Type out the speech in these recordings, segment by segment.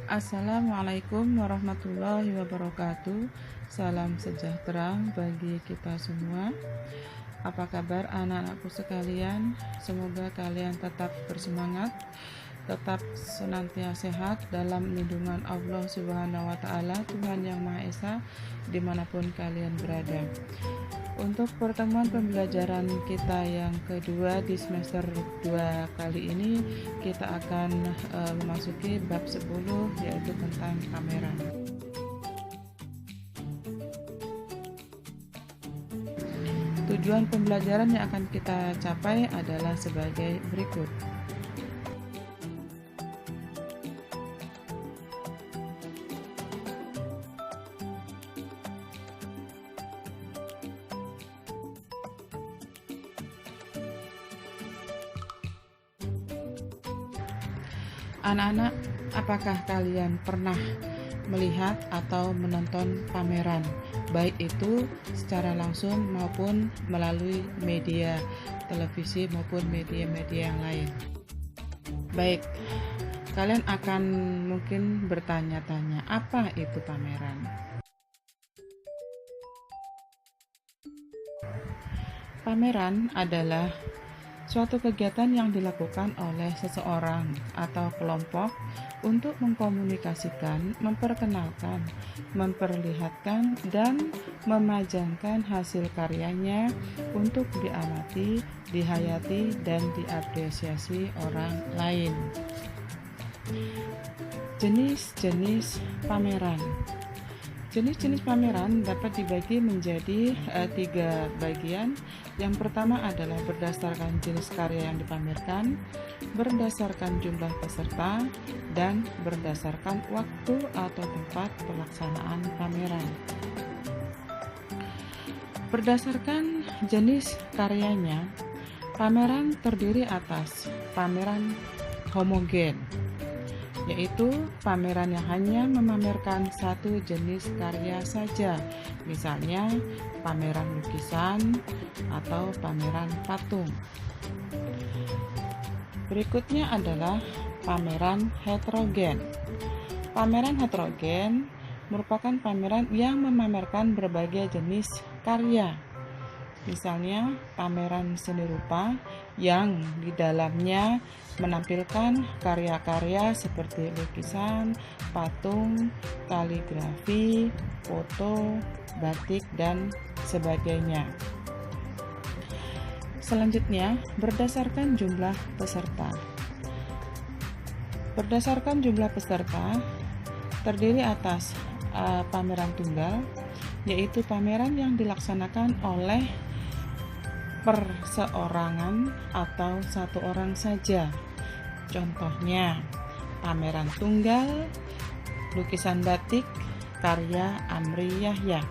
Assalamualaikum warahmatullahi wabarakatuh. Salam sejahtera bagi kita semua. Apa kabar anak-anakku sekalian? Semoga kalian tetap bersemangat, tetap senantiasa sehat dalam lindungan Allah Subhanahu wa Ta'ala, Tuhan Yang Maha Esa, dimanapun kalian berada. Untuk pertemuan pembelajaran kita yang kedua di semester 2 kali ini, kita akan memasuki bab 10, yaitu tentang kamera. Tujuan pembelajaran yang akan kita capai adalah sebagai berikut. Anak-anak, apakah kalian pernah melihat atau menonton pameran, baik itu secara langsung maupun melalui media televisi maupun media-media yang lain? Baik, kalian akan mungkin bertanya-tanya, apa itu pameran? Pameran adalah suatu kegiatan yang dilakukan oleh seseorang atau kelompok untuk mengkomunikasikan, memperkenalkan, memperlihatkan, dan memajangkan hasil karyanya untuk diamati, dihayati, dan diapresiasi orang lain. Jenis-jenis pameran. Jenis-jenis pameran dapat dibagi menjadi 3 bagian. Yang pertama adalah berdasarkan jenis karya yang dipamerkan, berdasarkan jumlah peserta, dan berdasarkan waktu atau tempat pelaksanaan pameran. Berdasarkan jenis karyanya, pameran terdiri atas pameran homogen, yaitu pameran yang hanya memamerkan satu jenis karya saja, misalnya pameran lukisan atau pameran patung. Berikutnya adalah pameran heterogen. Pameran heterogen merupakan pameran yang memamerkan berbagai jenis karya, misalnya pameran seni rupa yang di dalamnya menampilkan karya-karya seperti lukisan, patung, kaligrafi, foto, batik, dan sebagainya. Selanjutnya, berdasarkan jumlah peserta. Berdasarkan jumlah peserta, terdiri atas pameran tunggal, yaitu pameran yang dilaksanakan oleh perseorangan atau satu orang saja. Contohnya, pameran tunggal lukisan batik karya Amri Yahya.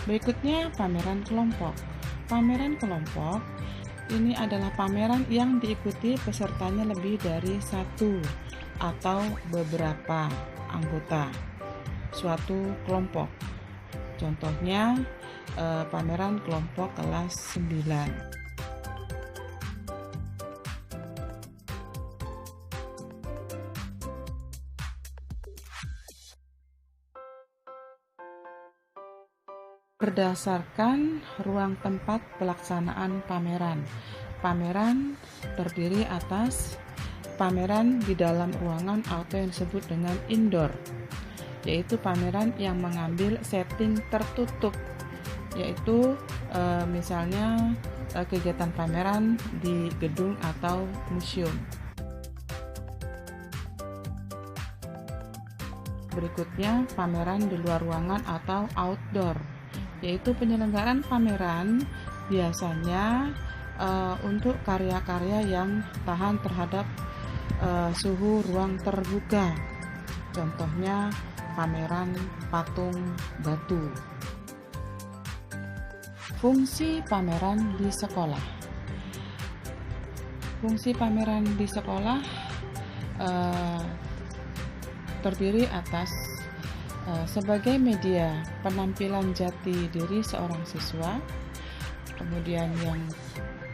Berikutnya, pameran kelompok. Pameran kelompok ini adalah pameran yang diikuti pesertanya lebih dari satu atau beberapa anggota suatu kelompok. Contohnya pameran kelompok kelas 9. Berdasarkan ruang tempat pelaksanaan pameran. Pameran terdiri atas pameran di dalam ruangan atau yang disebut dengan indoor, yaitu pameran yang mengambil setting tertutup, yaitu misalnya kegiatan pameran di gedung atau museum. Berikutnya, pameran di luar ruangan atau outdoor, yaitu penyelenggaraan pameran biasanya untuk karya-karya yang tahan terhadap suhu ruang terbuka. Contohnya pameran patung batu. Fungsi pameran di sekolah. Fungsi pameran di sekolah terdiri atas sebagai media penampilan jati diri seorang siswa. Kemudian yang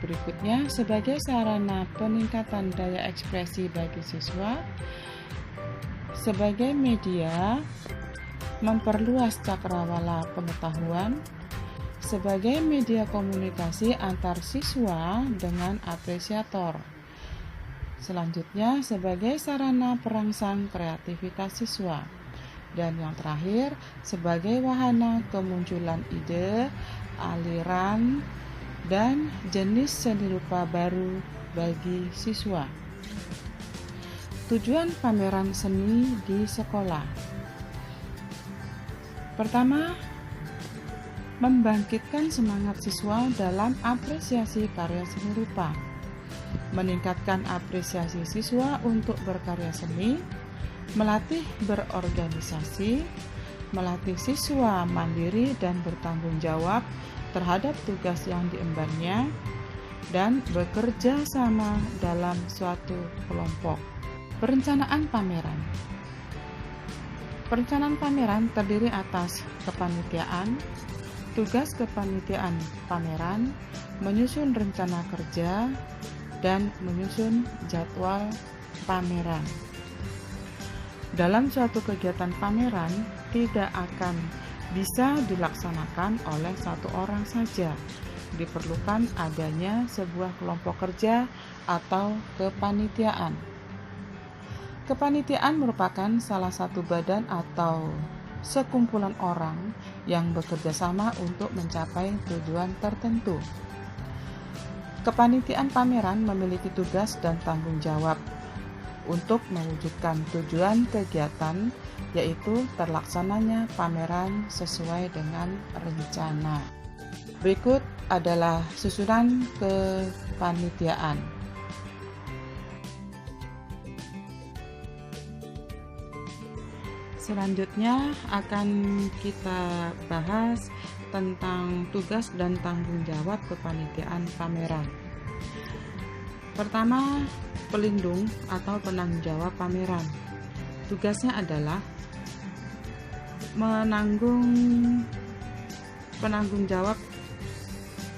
berikutnya sebagai sarana peningkatan daya ekspresi bagi siswa, sebagai media memperluas cakrawala pengetahuan, sebagai media komunikasi antar siswa dengan apresiator. Selanjutnya sebagai sarana perangsang kreativitas siswa. Dan yang terakhir sebagai wahana kemunculan ide, aliran, dan jenis seni rupa baru bagi siswa. Tujuan pameran seni di sekolah. Pertama, membangkitkan semangat siswa dalam apresiasi karya seni rupa, meningkatkan apresiasi siswa untuk berkarya seni, melatih berorganisasi, melatih siswa mandiri dan bertanggung jawab terhadap tugas yang diembannya, dan bekerja sama dalam suatu kelompok. Perencanaan pameran. Perencanaan pameran terdiri atas kepanitiaan, tugas kepanitiaan pameran, menyusun rencana kerja, dan menyusun jadwal pameran. Dalam suatu kegiatan pameran tidak akan bisa dilaksanakan oleh satu orang saja. Diperlukan adanya sebuah kelompok kerja atau kepanitiaan. Kepanitiaan merupakan salah satu badan atau sekumpulan orang yang bekerja sama untuk mencapai tujuan tertentu. Kepanitiaan pameran memiliki tugas dan tanggung jawab untuk mewujudkan tujuan kegiatan, yaitu terlaksananya pameran sesuai dengan rencana. Berikut adalah susunan kepanitiaan. Selanjutnya akan kita bahas tentang tugas dan tanggung jawab kepanitiaan pameran. Pertama, pelindung atau penanggung jawab pameran. Tugasnya adalah penanggung jawab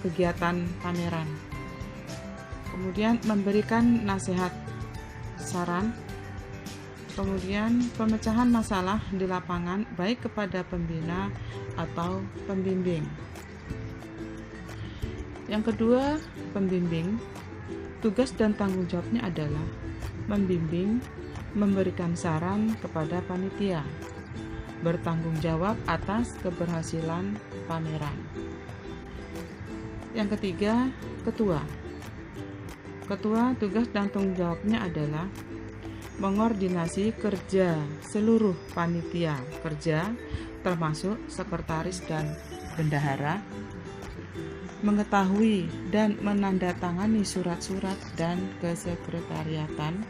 kegiatan pameran. Kemudian memberikan nasihat, saran, kemudian pemecahan masalah di lapangan baik kepada pembina atau pembimbing. Yang kedua, pembimbing. Tugas dan tanggung jawabnya adalah membimbing, memberikan saran kepada panitia, bertanggung jawab atas keberhasilan pameran. Yang ketiga, ketua. Ketua tugas dan tanggung jawabnya adalah mengordinasi kerja seluruh panitia kerja, termasuk sekretaris dan bendahara, mengetahui dan menandatangani surat-surat dan kesekretariatan,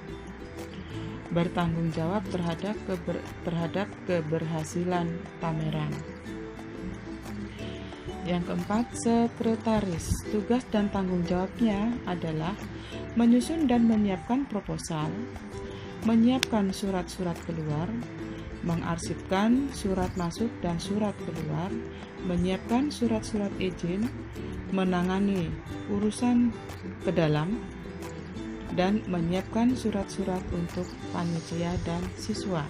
bertanggung jawab terhadap keberhasilan pameran. Yang keempat, sekretaris. Tugas dan tanggung jawabnya adalah menyusun dan menyiapkan proposal, menyiapkan surat-surat keluar, mengarsipkan surat masuk dan surat keluar, menyiapkan surat-surat izin, menangani urusan ke dalam, dan menyiapkan surat-surat untuk panitia dan siswa.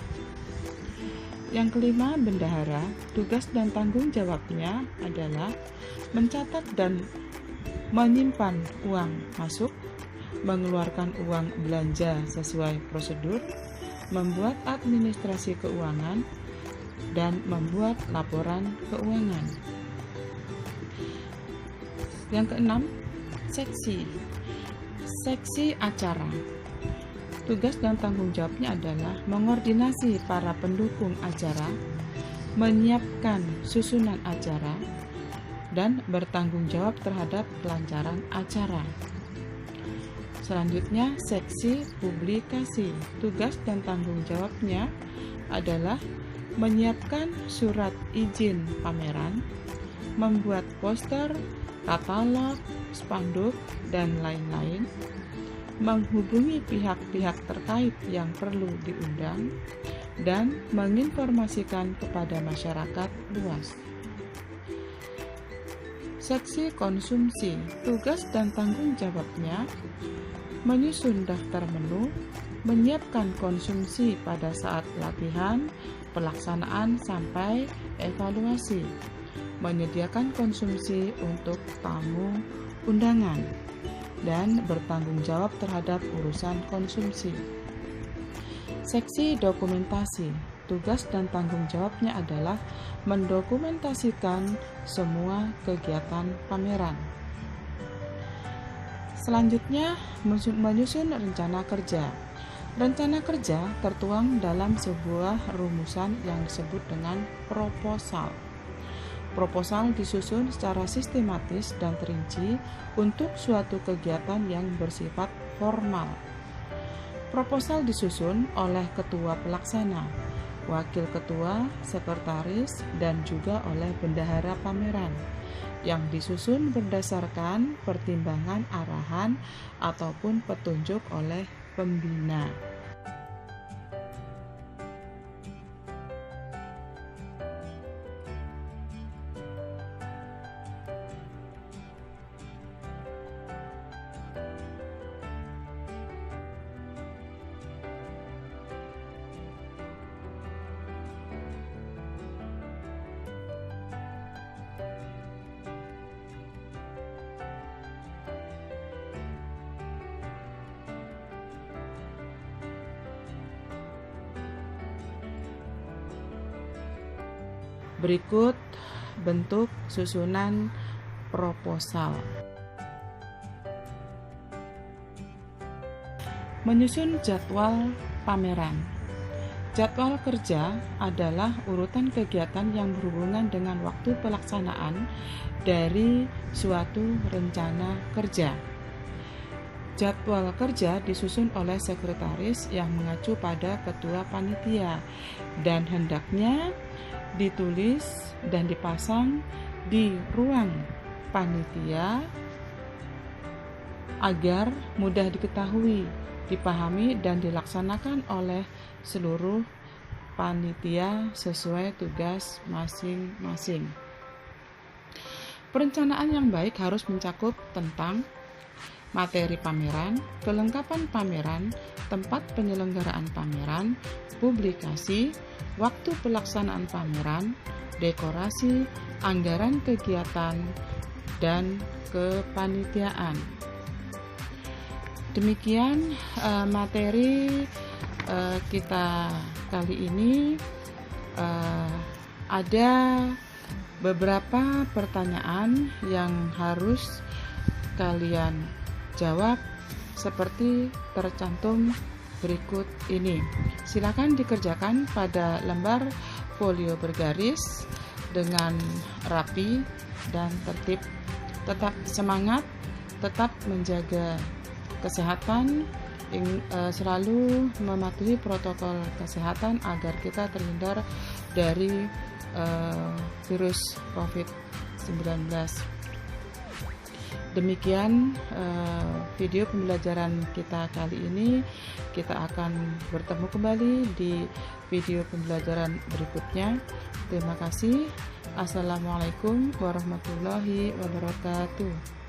Yang kelima, bendahara. Tugas dan tanggung jawabnya adalah mencatat dan menyimpan uang masuk, mengeluarkan uang belanja sesuai prosedur, membuat administrasi keuangan, dan membuat laporan keuangan. Yang keenam, seksi. Seksi acara. Tugas dan tanggung jawabnya adalah mengordinasi para pendukung acara, menyiapkan susunan acara, dan bertanggung jawab terhadap kelancaran acara. Selanjutnya, seksi publikasi. Tugas dan tanggung jawabnya adalah menyiapkan surat izin pameran, membuat poster, katalog, spanduk, dan lain-lain, menghubungi pihak-pihak terkait yang perlu diundang, dan menginformasikan kepada masyarakat luas. Seksi konsumsi, tugas dan tanggung jawabnya: menyusun daftar menu, menyiapkan konsumsi pada saat latihan, pelaksanaan sampai evaluasi, menyediakan konsumsi untuk tamu undangan, dan bertanggung jawab terhadap urusan konsumsi. Seksi dokumentasi, tugas dan tanggung jawabnya adalah mendokumentasikan semua kegiatan pameran. Selanjutnya, menyusun rencana kerja. Rencana kerja tertuang dalam sebuah rumusan yang disebut dengan proposal. Proposal disusun secara sistematis dan terinci untuk suatu kegiatan yang bersifat formal. Proposal disusun oleh ketua pelaksana, wakil ketua, sekretaris, dan juga oleh bendahara pameran, yang disusun berdasarkan pertimbangan arahan ataupun petunjuk oleh pembina. Berikut bentuk susunan proposal. Menyusun jadwal pameran. Jadwal kerja adalah urutan kegiatan yang berhubungan dengan waktu pelaksanaan dari suatu rencana kerja. Jadwal kerja disusun oleh sekretaris yang mengacu pada ketua panitia dan hendaknya ditulis dan dipasang di ruang panitia agar mudah diketahui, dipahami, dan dilaksanakan oleh seluruh panitia sesuai tugas masing-masing. Perencanaan yang baik harus mencakup tentang materi pameran, kelengkapan pameran, tempat penyelenggaraan pameran, publikasi, waktu pelaksanaan pameran, dekorasi, anggaran kegiatan, dan kepanitiaan. Demikian materi kita kali ini. Ada beberapa pertanyaan yang harus kalian jawab seperti tercantum berikut ini. Silakan dikerjakan pada lembar folio bergaris dengan rapi dan tertib. Tetap semangat, tetap menjaga kesehatan, selalu mematuhi protokol kesehatan agar kita terhindar dari virus COVID-19. Demikian video pembelajaran kita kali ini. Kita akan bertemu kembali di video pembelajaran berikutnya. Terima kasih. Assalamualaikum warahmatullahi wabarakatuh.